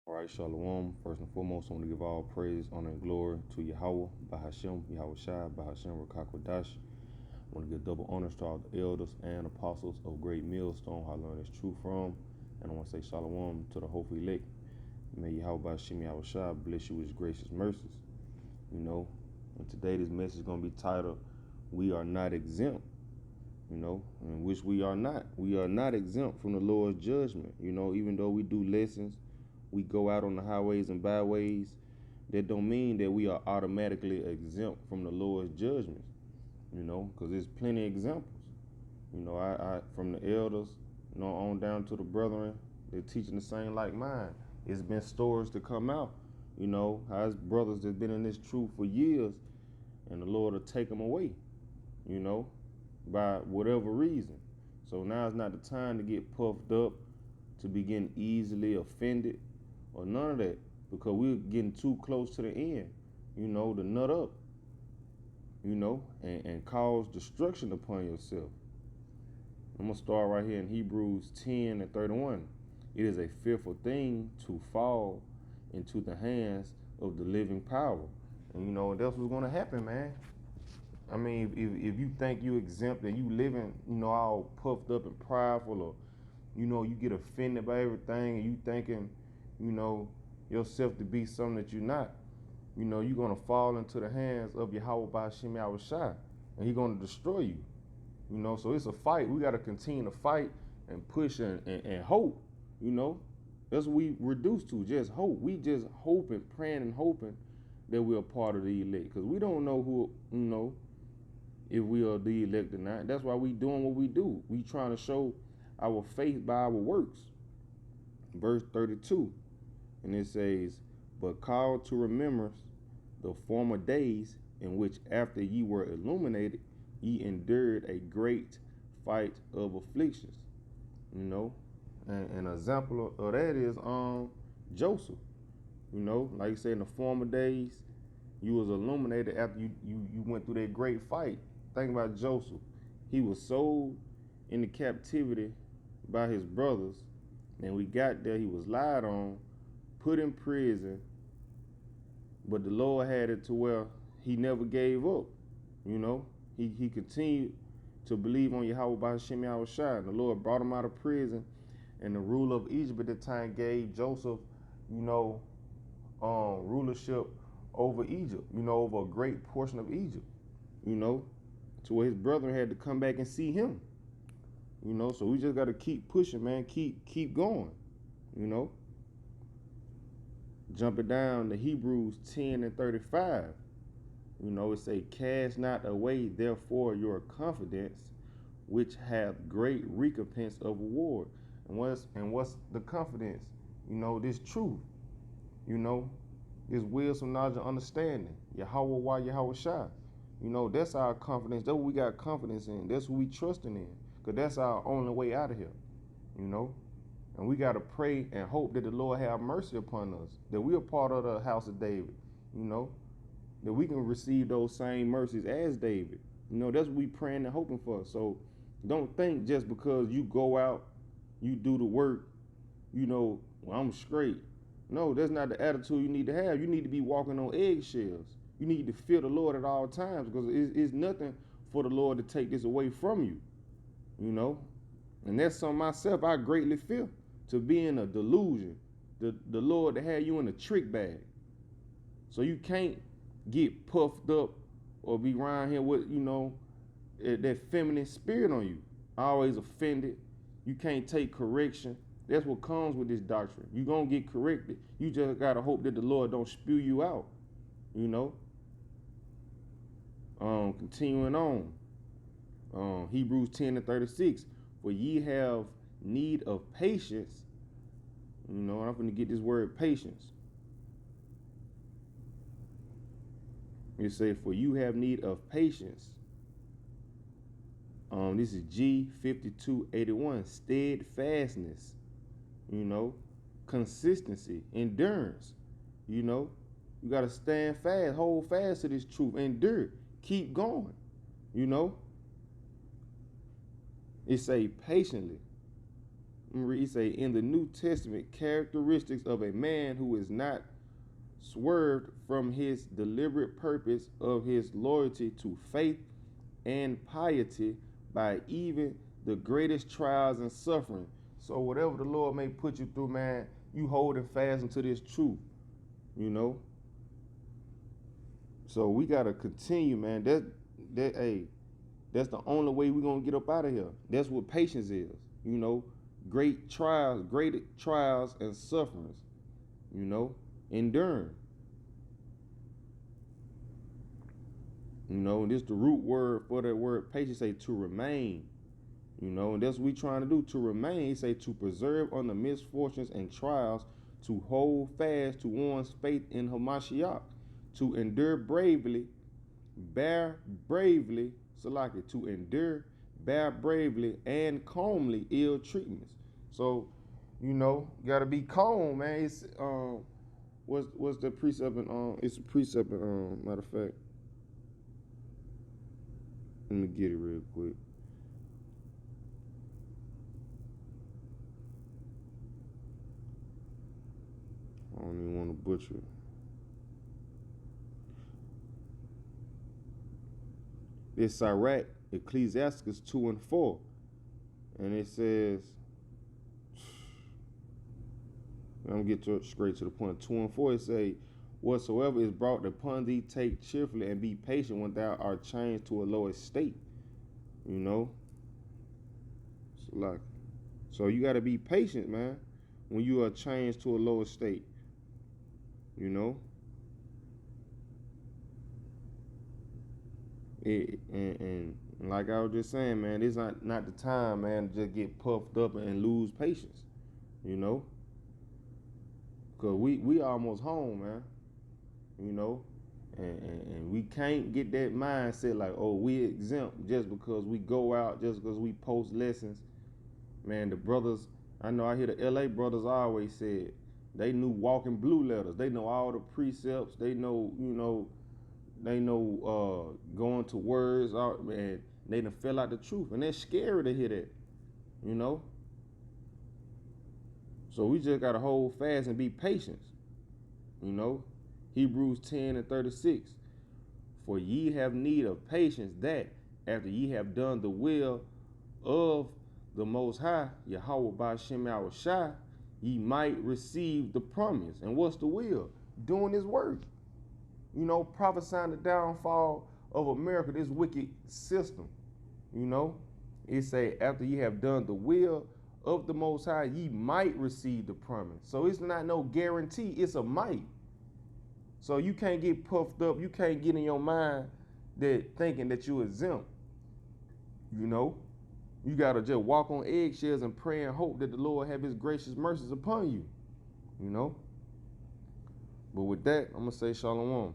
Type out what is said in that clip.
All right, Shalom. First and foremost, I want to give all praise, honor, and glory to Yahweh, Bahashem, Yahweh Shai, Bahashem, Rakakwadash. I want to give double honors to all the elders and apostles of Great Millstone, who I learned this truth from. And I want to say Shalom to the hopeful elect. May Yahweh Bahashem, Yahweh Shai bless you with his gracious mercies. And today this message is going to be titled, We Are Not Exempt. In which we are not. We are not exempt from the Lord's judgment. Even though we do lessons, we go out on the highways and byways, that don't mean that we are automatically exempt from the Lord's judgments, because there's plenty of examples. I from the elders, on down to the brethren, they're teaching the same like mine. It's been stories to come out, how his brothers that's been in this truth for years, and the Lord will take them away, by whatever reason. So now it's not the time to get puffed up, to be getting easily offended, or none of that, because we're getting too close to the end, to nut up, and cause destruction upon yourself. I'm going to start right here in Hebrews 10 and 31. It is a fearful thing to fall into the hands of the living power. And that's what's going to happen, man. I mean, if you think you exempt and you living, all puffed up and prideful, or, you get offended by everything and you thinking, yourself to be something that you're not, you're going to fall into the hands of Yahweh Ba'ashem Yahweh Shai, and he's going to destroy you. So it's a fight. We got to continue to fight and push and hope, That's what we reduced to, just hope. We just hoping, praying and hoping that we're a part of the elect, because we don't know who, if we are the elect or not. That's why we doing what we do. We trying to show our faith by our works. Verse 32. And it says, but call to remembrance the former days in which after ye were illuminated, ye endured a great fight of afflictions. And an example of that is Joseph. Like you say, in the former days, you was illuminated after you went through that great fight. Think about Joseph. He was sold into captivity by his brothers, and we got there, he was lied on, put in prison, but the Lord had it to where he never gave up. He continued to believe on Yahweh Ba'ashem Yahweh Shai, and the Lord brought him out of prison, and the ruler of Egypt at the time gave Joseph, rulership over Egypt, over a great portion of Egypt, to where his brethren had to come back and see him. So we just got to keep pushing, man, keep going, Jumping down to Hebrews 10 and 35, it say, cast not away therefore your confidence, which hath great recompense of reward. And what's the confidence? This truth, this wisdom, knowledge, and understanding. Yahweh Yahweh Shai. That's our confidence. That's what we got confidence in. That's what we trusting in. Because that's our only way out of here. And we got to pray and hope that the Lord have mercy upon us, that we are part of the house of David, that we can receive those same mercies as David. That's what we praying and hoping for. So don't think just because you go out, you do the work, well, I'm straight. No, that's not the attitude you need to have. You need to be walking on eggshells. You need to fear the Lord at all times, because it's nothing for the Lord to take this away from you, And that's something myself I greatly fear, to be in a delusion, the Lord to have you in a trick bag. So you can't get puffed up or be around here with, that feminine spirit on you. Always offended. You can't take correction. That's what comes with this doctrine. You're going to get corrected. You just got to hope that the Lord don't spew you out, Continuing on. Hebrews 10 and 36. For ye have need of patience. I'm going to get this word patience. It says, for you have need of patience. This is G5281. Steadfastness. Consistency, endurance. You got to stand fast, hold fast to this truth, endure, keep going. It say patiently. He say, in the New Testament, characteristics of a man who is not swerved from his deliberate purpose of his loyalty to faith and piety by even the greatest trials and suffering. So whatever the Lord may put you through, man, you holding fast into this truth, you know. So we gotta continue, man. That's the only way we're gonna get up out of here. That's what patience is, you know. Great trials and sufferings, you know, enduring. You know, and this the root word for that word patience, say to remain. You know, and that's what we trying to do, to remain. He say to preserve under misfortunes and trials, to hold fast to one's faith in Hamashiach, to endure bravely, bear bravely, to endure, bear bravely, and calmly ill treatments. So, you know, gotta be calm, man. It's what's the precept in it's a precept in matter of fact. Let me get it real quick. I don't even want to butcher it. It's Sirach, Ecclesiasticus 2 and 4. And it says, I'm going to get straight to the point. 2 and 4, it say, whatsoever is brought upon thee, take cheerfully and be patient when thou art changed to a lower state. You know? So you got to be patient, man, when you are changed to a lower state. You know? And like I was just saying, man, this not the time, man, to just get puffed up and lose patience. You know? Because we almost home, man. You know? And we can't get that mindset like, oh, we exempt just because we go out, just because we post lessons. Man, the brothers, I know I hear the LA brothers always said, they knew walking blue letters. They know all the precepts. They know, going to words, and they done fell out the truth. And that's scary to hear that, you know? So we just got to hold fast and be patient, you know? Hebrews 10 and 36. For ye have need of patience, that after ye have done the will of the Most High, Yahweh Ba'Shem Yahushua, ye might receive the promise. And what's the will? Doing his work. You know, prophesying the downfall of America, this wicked system. You know, it say after ye have done the will of the Most High, ye might receive the promise. So it's not no guarantee, it's a might. So you can't get puffed up, you can't get in your mind that thinking that you exempt. You know, you gotta just walk on eggshells and pray and hope that the Lord have his gracious mercies upon you. You know. But with that, I'm gonna say shalom.